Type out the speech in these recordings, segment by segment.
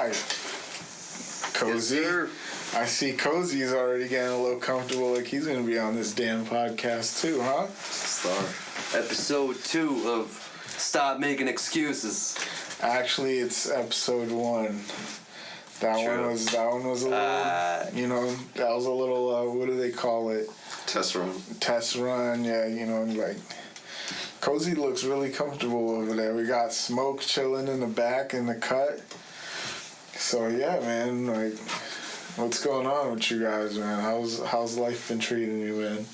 live. Cozy. Yes, I see Cozy's already getting a little comfortable, like he's gonna be on this damn podcast too, huh? Star. Episode 2 of Stop Making Excuses. Actually, it's episode 1. That one was a little, that was a little, what do they call it? Test run. Test run, yeah, like, Cozy looks really comfortable over there. We got Smoke chilling in the back in the cut. So, yeah, man, like, what's going on with you guys, man? How's life been treating you, man?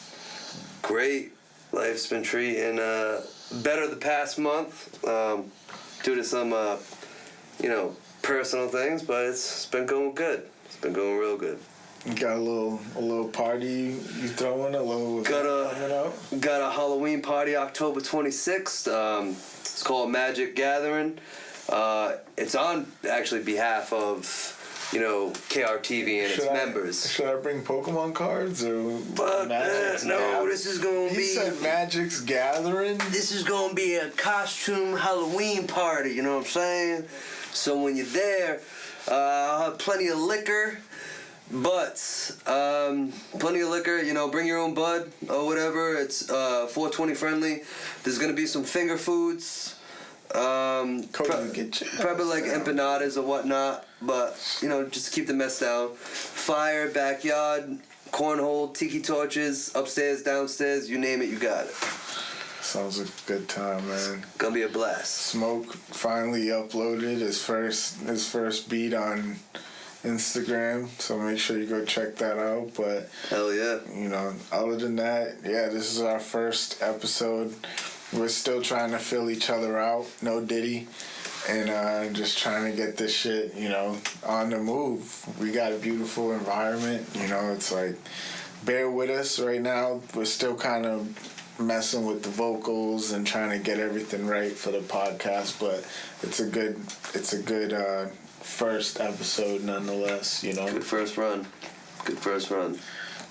Great. Life's been treating better the past month due to some, personal things, but it's been going good. It's been going real good. You got a little party you throwing, got a Halloween party October 26th. It's called Magic Gathering. It's on actually behalf of KRTV and its members. Should I bring Pokemon cards or? This is gonna be. You said Magic's Gathering. This is gonna be a costume Halloween party. You know what I'm saying? So when you're there, I'll have plenty of liquor. Butts, plenty of liquor, bring your own bud or whatever. It's 420 friendly. There's gonna be some finger foods, probably like empanadas or whatnot, but just to keep the mess down. Fire, backyard, cornhole, tiki torches, upstairs, downstairs, you name it, you got it. Sounds like a good time, man. Gonna be a blast. Smoke finally uploaded his first beat on Instagram, so make sure you go check that out. But hell yeah, other than that, yeah, this is our first episode. We're still trying to fill each other out, no Diddy, and just trying to get this shit on the move. We got a beautiful environment, it's like, bear with us right now. We're still kind of messing with the vocals and trying to get everything right for the podcast, but it's a good first episode nonetheless, Good first run.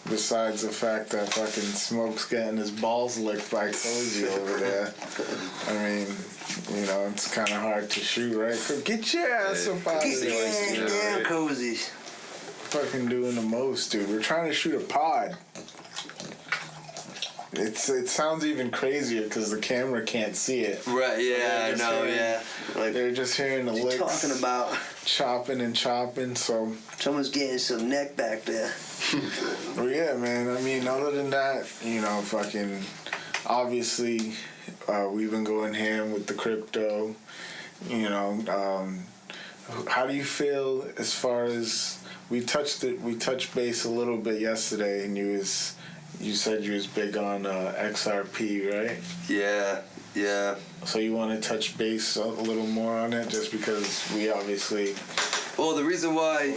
Besides the fact that fucking Smoke's getting his balls licked by Cozy over there. I mean, it's kind of hard to shoot, right? Get your ass up out of there. Get down, Cozy. Fucking doing the most, dude. We're trying to shoot a pod. It sounds even crazier because the camera can't see it. Right, yeah, I know, yeah. Like, they're just hearing the licks. Talking about chopping and chopping, so someone's getting some neck back there. Well, yeah, man. I mean, other than that, fucking obviously we've been going ham with the crypto. How do you feel as far as we touched base a little bit yesterday, and you said you was big on XRP, right? Yeah. So you want to touch base a little more on it, just because we obviously. Well, the reason why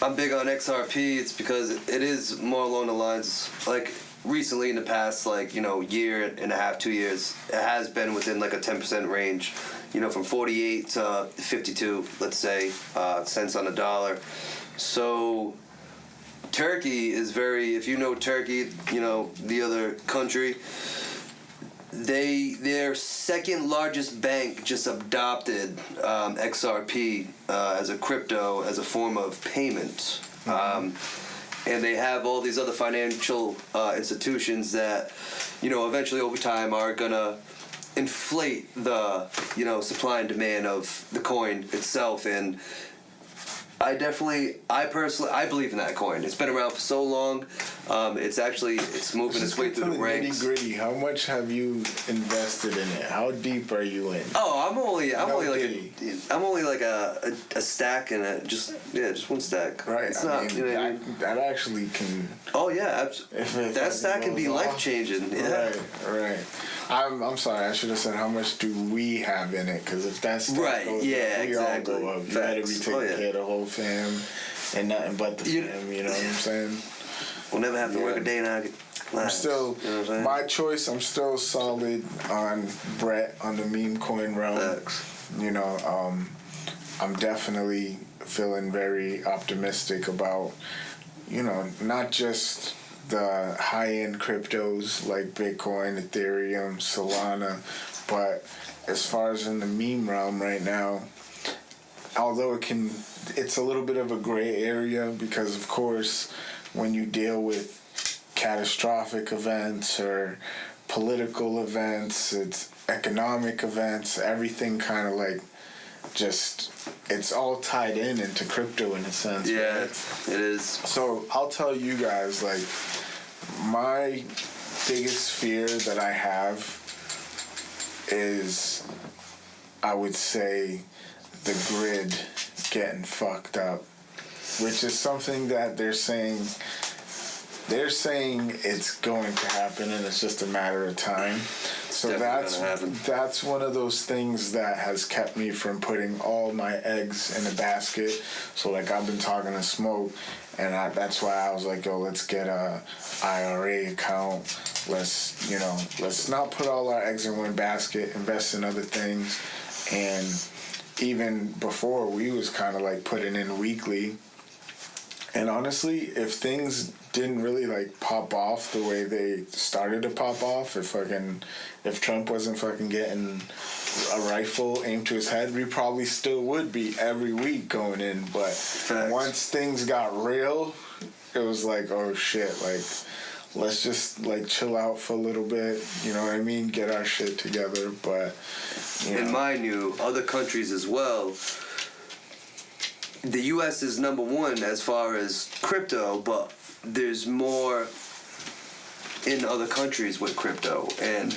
I'm big on XRP, it's because it is more along the lines, like recently in the past, year and a half, 2 years, it has been within like a 10% range, from 48 to 52, let's say, cents on the dollar. So Turkey is if you know Turkey, the other country, their second largest bank just adopted XRP as a crypto, as a form of payment. And they have all these other financial institutions that, eventually over time are gonna inflate the, supply and demand of the coin itself. And I personally believe in that coin. It's been around for so long. It's moving its way through the ranks. Nitty-gritty. How much have you invested in it? How deep are you in? Oh, I'm only like a stack and just one stack. Right. That actually can. Oh yeah, that stack can be life changing. Yeah. Right. I'm sorry. I should have said how much do we have in it? Because if that's goes up, we exactly. all go up. You better be taking care of the whole fam and nothing but the fam. You know what I'm saying? We'll never have to work a day now. I'm still my choice. I'm still solid on Brett on the meme coin realm. I'm definitely feeling very optimistic about not just the high-end cryptos like Bitcoin, Ethereum, Solana, but as far as in the meme realm right now, although it's a little bit of a gray area because, of course, when you deal with catastrophic events or political events, it's economic events, everything kind of like just, it's all tied into crypto in a sense. Yeah, right? it is. So I'll tell you guys, like, my biggest fear that I have is, I would say, the grid getting fucked up, which is something that they're saying it's going to happen and it's just a matter of time. So that's one of those things that has kept me from putting all my eggs in a basket. So like I've been talking to Smoke, and that's why I was like, yo, let's get a IRA account. Let's not put all our eggs in one basket, invest in other things. And even before, we was kind of like putting in weekly. And honestly, if things didn't really like pop off the way they started to pop off, if Trump wasn't fucking getting a rifle aimed to his head, we probably still would be every week going in. But once things got real, it was like, oh shit, like let's just like chill out for a little bit, you know what I mean? Get our shit together. But and mind you, other countries as well. The U.S. is number one as far as crypto, but there's more in other countries with crypto. And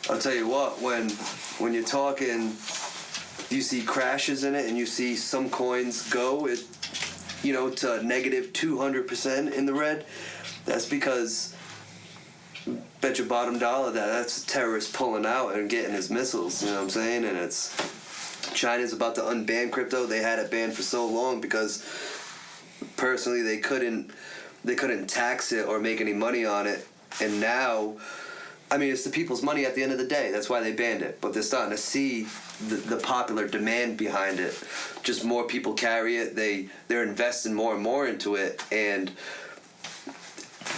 I'll tell you what, when you're talking, you see crashes in it, and you see some coins go to negative 200% in the red. That's because, bet your bottom dollar that's a terrorist pulling out and getting his missiles. You know what I'm saying? And it's. China's about to unban crypto. They had it banned for so long because personally they couldn't tax it or make any money on it. And now, I mean, it's the people's money at the end of the day. That's why they banned it. But they're starting to see the popular demand behind it. Just more people carry it. They're investing more and more into it, and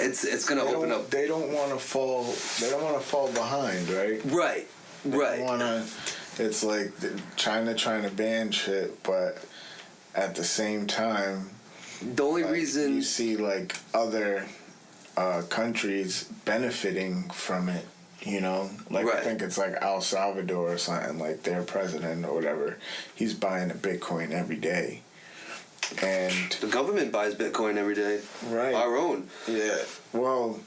it's going to open up. They don't want to fall. They don't want to fall behind, right? Right. They don't want to. It's like China trying to ban shit, but at the same time, the only reason you see like other countries benefiting from it, like I think it's like El Salvador or something, like their president or whatever, he's buying a Bitcoin every day, and the government buys Bitcoin every day, right? Our own, yeah. Well,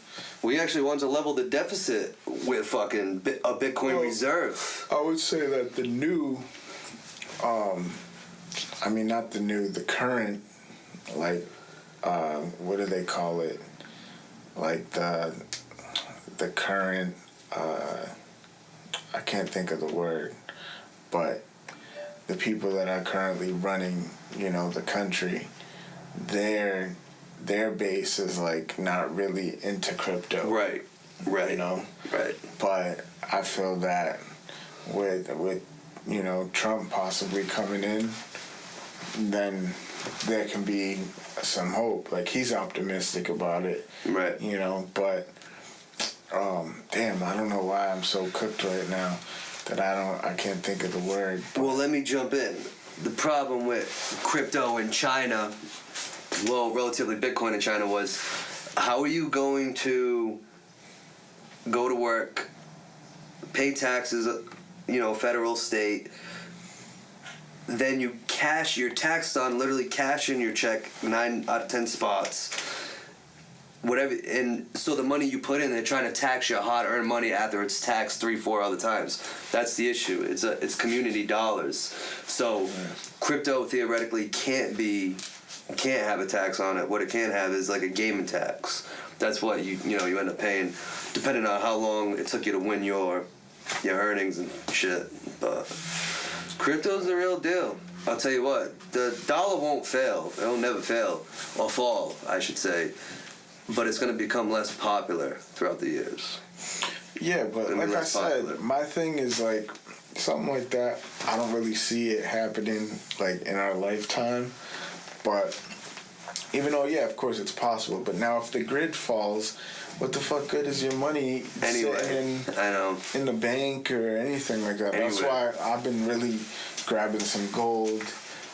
we actually want to level the deficit with fucking a Bitcoin reserve. I would say that the new, the current, like, what do they call it? Like the current, I can't think of the word, but the people that are currently running, the country, their base is like not really into crypto. Right. Right. But I feel that with Trump possibly coming in, then there can be some hope. Like, he's optimistic about it. Right. But damn, I don't know why I'm so cooked right now that I can't think of the word. Well, let me jump in. The problem with crypto in China, relatively Bitcoin in China, was how are you going to go to work, pay taxes, federal, state, then you you're taxed on literally cashing your check 9 out of 10 spots, whatever, and so the money you put in, they're trying to tax your hard-earned money after it's taxed 3-4 other times. That's the issue. It's community dollars. So crypto theoretically can't have a tax on it. What it can have is like a gaming tax. That's what you end up paying, depending on how long it took you to win your earnings and shit. But crypto's the real deal. I'll tell you what, the dollar won't fail. It'll never fail, or fall, I should say. But it's going to become less popular throughout the years. Yeah, but like I said, my thing is like something like that. I don't really see it happening like in our lifetime. But even though, yeah, of course it's possible. But now if the grid falls, what the fuck good is your money sitting in the bank or anything like that? Anyway. That's why I've been really grabbing some gold,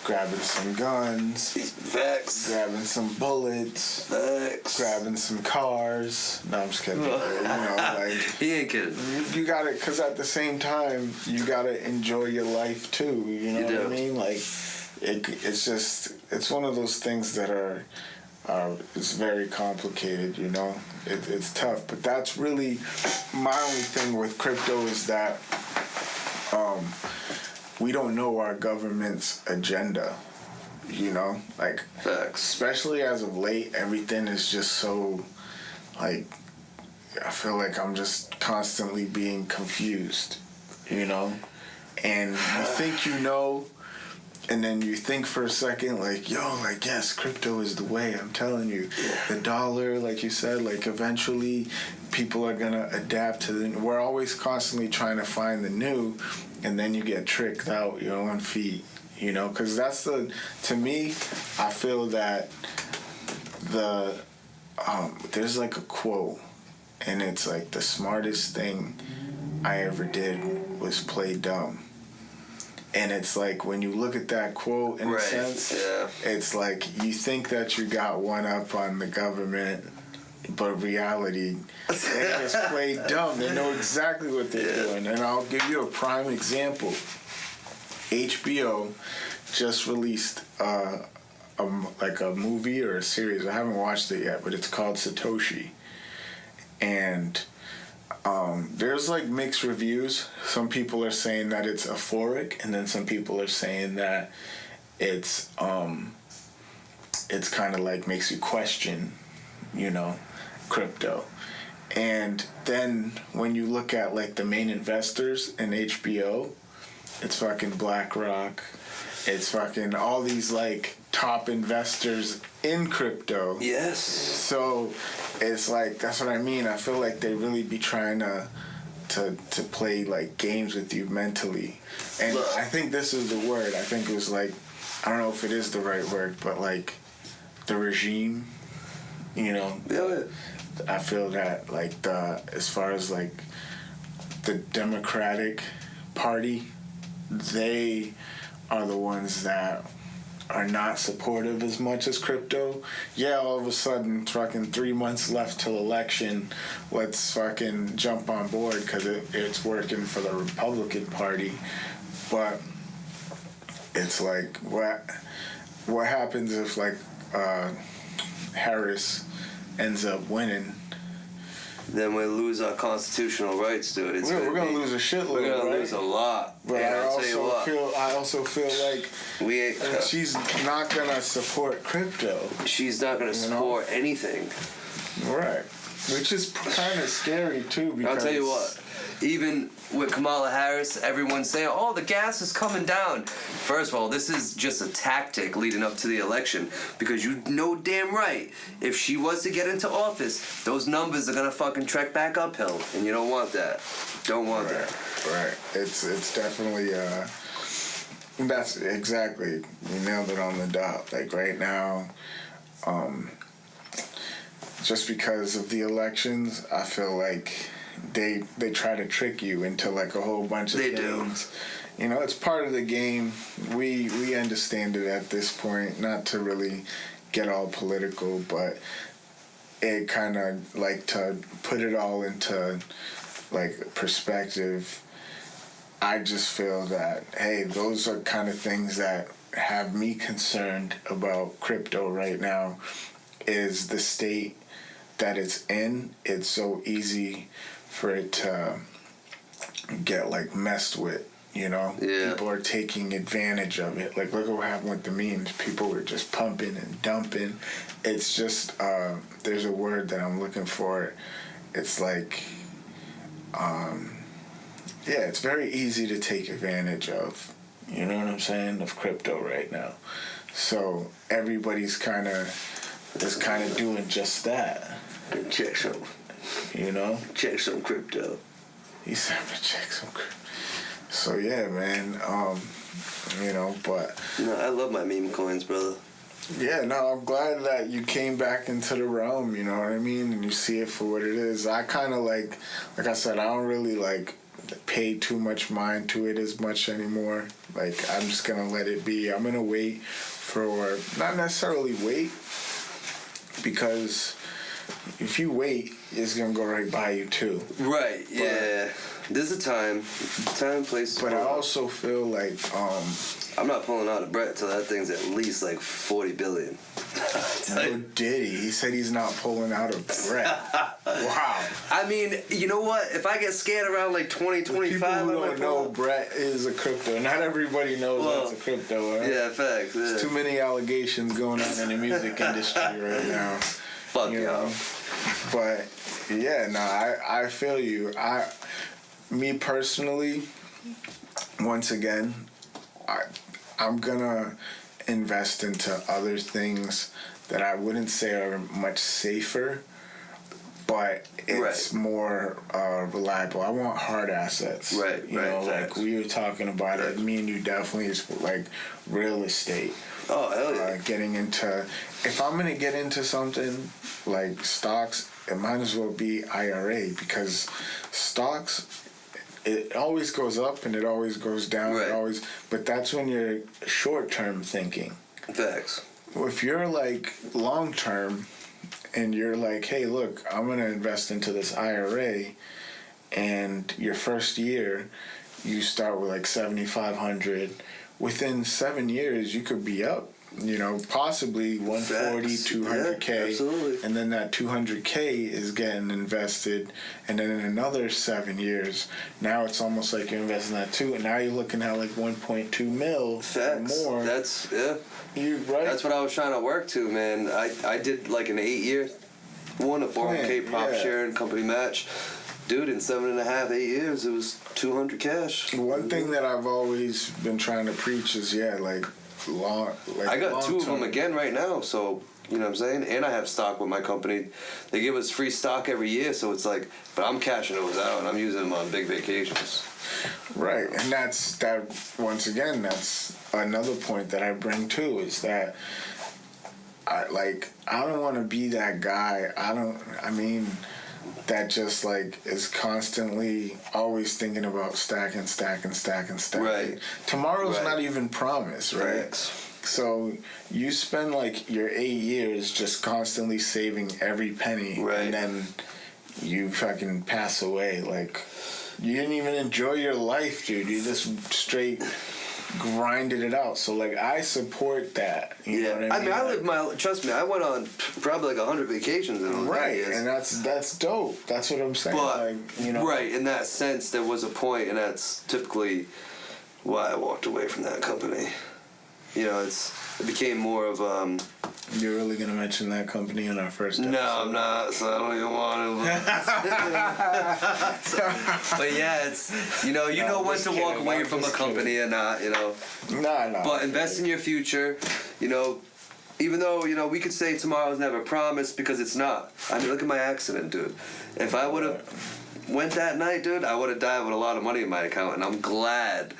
grabbing some guns, Facts. grabbing some bullets, Facts. grabbing some cars. No, I'm just kidding. You know, like He ain't kidding. you got it, because at the same time you gotta enjoy your life too. You know what I mean? Like it's one of those things that are it's very complicated. You know, it's tough. But that's really my only thing with crypto is that we don't know our government's agenda. You know, like Facts. especially as of late, everything is just so like. I feel like I'm just constantly being confused, you know? And you think you know, and then you think for a second, like, yo, like, yes, crypto is the way, I'm telling you. The dollar, like you said, like, eventually people are gonna adapt to the... We're always constantly trying to find the new, and then you get tricked out your own feet, you know? Because that's the... To me, I feel that there's like a quote, and it's like, the smartest thing I ever did was play dumb. And it's like, when you look at that quote, in a sense, it's like, you think that you got one up on the government, but reality, they just play dumb. They know exactly what they're doing. And I'll give you a prime example. HBO just released like a movie or a series. I haven't watched it yet, but it's called Satoshi. And there's like mixed reviews. Some people are saying that it's euphoric, and then some people are saying that it's kind of like makes you question, you know, crypto. And then when you look at like the main investors in HBO, it's fucking BlackRock, it's fucking all these like top investors in crypto. Yes. So it's like, that's what I mean. I feel like they really be trying to play like games with you mentally. And look, I think this is the word. I think it was like, I don't know if it is the right word, but like the regime, you know. Yeah. I feel that like as far as like the Democratic Party, they are the ones that are not supportive as much as crypto. Yeah, all of a sudden, fucking 3 months left till election, let's fucking jump on board because it's working for the Republican Party. But it's like, what happens if like Harris ends up winning? Then we lose our constitutional rights, dude. We're gonna lose a shitload. We're gonna right? lose a lot. But yeah, I also feel like she's not gonna support crypto. She's not gonna support anything. Right. Which is kind of scary too. Because I'll tell you what. Even with Kamala Harris, everyone's saying, "Oh, the gas is coming down." First of all, this is just a tactic leading up to the election, because you know damn right if she was to get into office, those numbers are gonna fucking trek back uphill, and you don't want that. Don't want that. Right. It's definitely that's exactly, you nailed it on the dot. Like right now, just because of the elections, I feel like they try to trick you into like a whole bunch of things. You know, it's part of the game. We understand it at this point, not to really get all political, but it kind of like to put it all into like perspective. I just feel that, hey, those are kind of things that have me concerned about crypto right now, is the state that it's in. It's so easy for it to get like messed with, you know? Yeah. People are taking advantage of it. Like, look at what happened with the memes. People were just pumping and dumping. It's just, there's a word that I'm looking for. It's like, yeah, it's very easy to take advantage of, you know what I'm saying, of crypto right now. So everybody's kind of doing just that. Check some. You know? Check some crypto. He said to check some crypto. So yeah, man, you know, but... No, I love my meme coins, brother. Yeah, no, I'm glad that you came back into the realm, you know what I mean? And you see it for what it is. I kind of like I said, I don't really like pay too much mind to it as much anymore. Like, I'm just gonna let it be. I'm gonna wait for, not necessarily wait, because if you wait, it's gonna go right by you too. Right. Yeah. There's a time, place. But I also feel like I'm not pulling out a Brett till that thing's at least like 40 billion. No Diddy. He said he's not pulling out a Brett. Wow. I mean, you know what? If I get scared around like 20, 25, people who I don't know Brett is a crypto. Not everybody knows that's a crypto. Huh? Yeah, facts. Yeah. There's too many allegations going on in the music industry right now. Fuck y'all. But yeah, no, I feel you. Me personally, once again, I'm gonna invest into other things that I wouldn't say are much safer, but it's more reliable. I want hard assets. Right. You know, like we were talking about it. Me and you definitely is like real estate. Oh, hell yeah. Getting into, if I'm gonna get into something like stocks, it might as well be IRA, because stocks, it always goes up and it always goes down. Right. But that's when you're short-term thinking. Facts. If you're like long-term and you're like, hey, look, I'm going to invest into this IRA, and your first year you start with like $7,500. Within 7 years, you could be up, you know, possibly 140, 200K. Yeah, absolutely. And then that 200K is getting invested. And then in another 7 years, now it's almost like you're investing that too. And now you're looking at like 1.2 mil or more. That's, You right? That's what I was trying to work to, man. I did like an 8-year, won a 401k prop sharing company match. Dude, in 7.5, 8 years, it was 200 cash. One thing that I've always been trying to preach is, like long. Like I got long 2 of term. them again right now, so you know what I'm saying? And I have stock with my company. They give us free stock every year, so it's like, but I'm cashing those out and I'm using them on big vacations. Right, and that's once again, that's another point that I bring too, is that I don't want to be that guy. That just like is constantly always thinking about stacking. Right. Tomorrow's not even promised, right? Facts. So you spend like your 8 years just constantly saving every penny, Right. and then you fucking pass away. Like, you didn't even enjoy your life, dude. You just straight grinded it out. So like, I support that. You know what I mean? I live trust me, I went on probably like 100 vacations in those years. And that's dope. That's what I'm saying. But, like, you know, right, in that sense, there was a point, and that's typically why I walked away from that company. You know, it became more of You're really gonna mention that company in our first episode? No, I'm not, so I don't even want to. But yeah, it's, you know when to walk away from a company and not, you know. No. But invest in your future, you know. Even though, you know, we could say tomorrow's never promised, because it's not. I mean, look at my accident, dude. If I would have went that night, dude, I would have died with a lot of money in my account, and I'm glad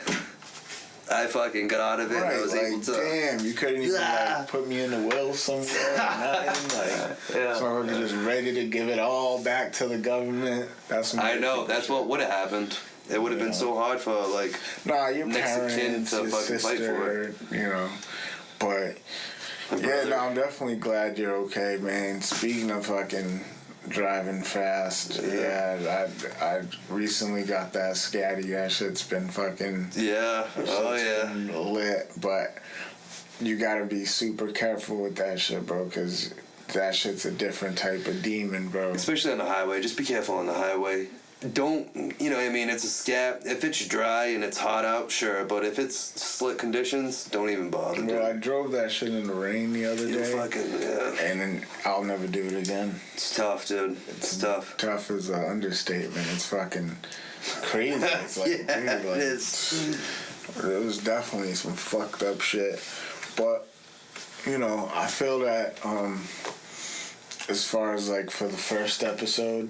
I fucking got out of it. Right, and I was able to. Damn, you couldn't even like put me in the will somewhere. Nothing. Like, so I'm just ready to give it all back to the government. I know. That's what would have happened. It would have been so hard for like your next parents, of kin to your fucking sister, fight for it. You know, but I'm definitely glad you're okay, man. Speaking of fucking driving fast, I recently got that scatty. That shit's been fucking been lit, but you gotta be super careful with that shit, bro, because that shit's a different type of demon, bro. Especially on the highway. Just be careful on the highway. Don't, you know what I mean? It's a scat. If it's dry and it's hot out, sure. But if it's slick conditions, don't even bother. Well, I drove that shit in the rain the other day. And then I'll never do it again. It's tough, dude. It's tough. Tough is an understatement. It's fucking crazy. It's like, dude, like, it is. There was definitely some fucked up shit. But, you know, I feel that as far as like for the first episode,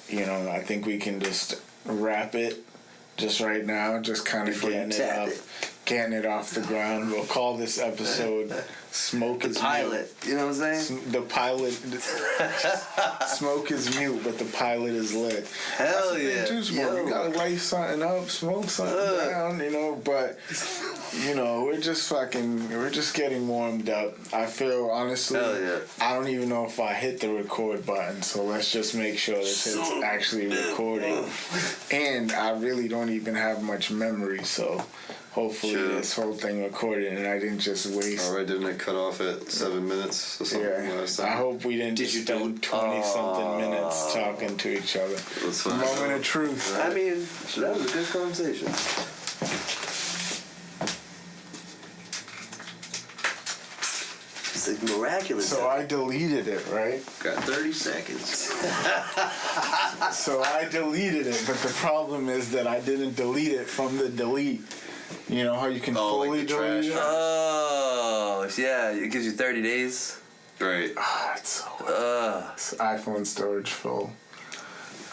you know, I think we can just wrap it just right now, just kind of getting it off the ground. We'll call this episode "Smoke is Pilot. You know what I'm saying? Mute." The pilot. Smoke is mute, but the pilot is lit. Hell That's yeah! Too, Smoke. You gotta light something up, smoke something down, you know. But you know, we're just getting warmed up. I feel honestly, I don't even know if I hit the record button. So let's just make sure that it's actually recording. And I really don't even have much memory, so hopefully this whole thing recorded and I didn't just waste. Alright, didn't it cut off at 7 minutes or something last time? I hope we didn't just spend 20-something minutes talking to each other. That's fine. Moment of truth. I mean, that was a good conversation. It's like miraculous. So I deleted it, right? Got 30 seconds. So I deleted it, but the problem is that I didn't delete it from the delete. You know how you can fully delete it? Oh, yeah, it gives you 30 days. Right. It's so it's iPhone storage full.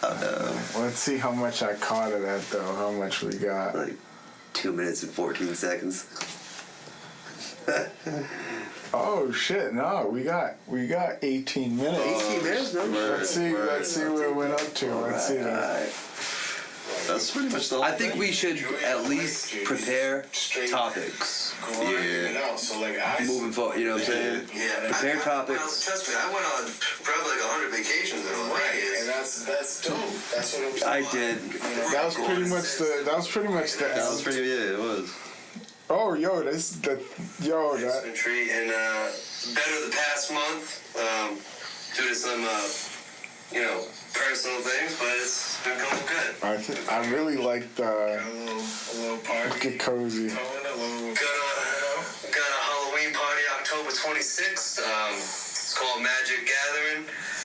Let's see how much I caught of that, though. How much we got. Like 2 minutes and 14 seconds. Oh shit! No, we got 18 minutes. 18 minutes? No? Let's see where it went up to. Let's see that. That's pretty much the whole I think thing. we should at least prepare topics. Yeah. Moving forward, you know what I'm saying? Yeah. Prepare topics. Trust me, I went on probably like 100 vacations in a way. And that's dope. That's what I'm saying. I did. That was pretty much the. That was pretty, it was. Oh, yo, that. Been treat and better the past month due to some personal things, but it's been going good. I really like the. A little party. Get cozy. Got a Halloween party October 26th. It's called Magic Gathering.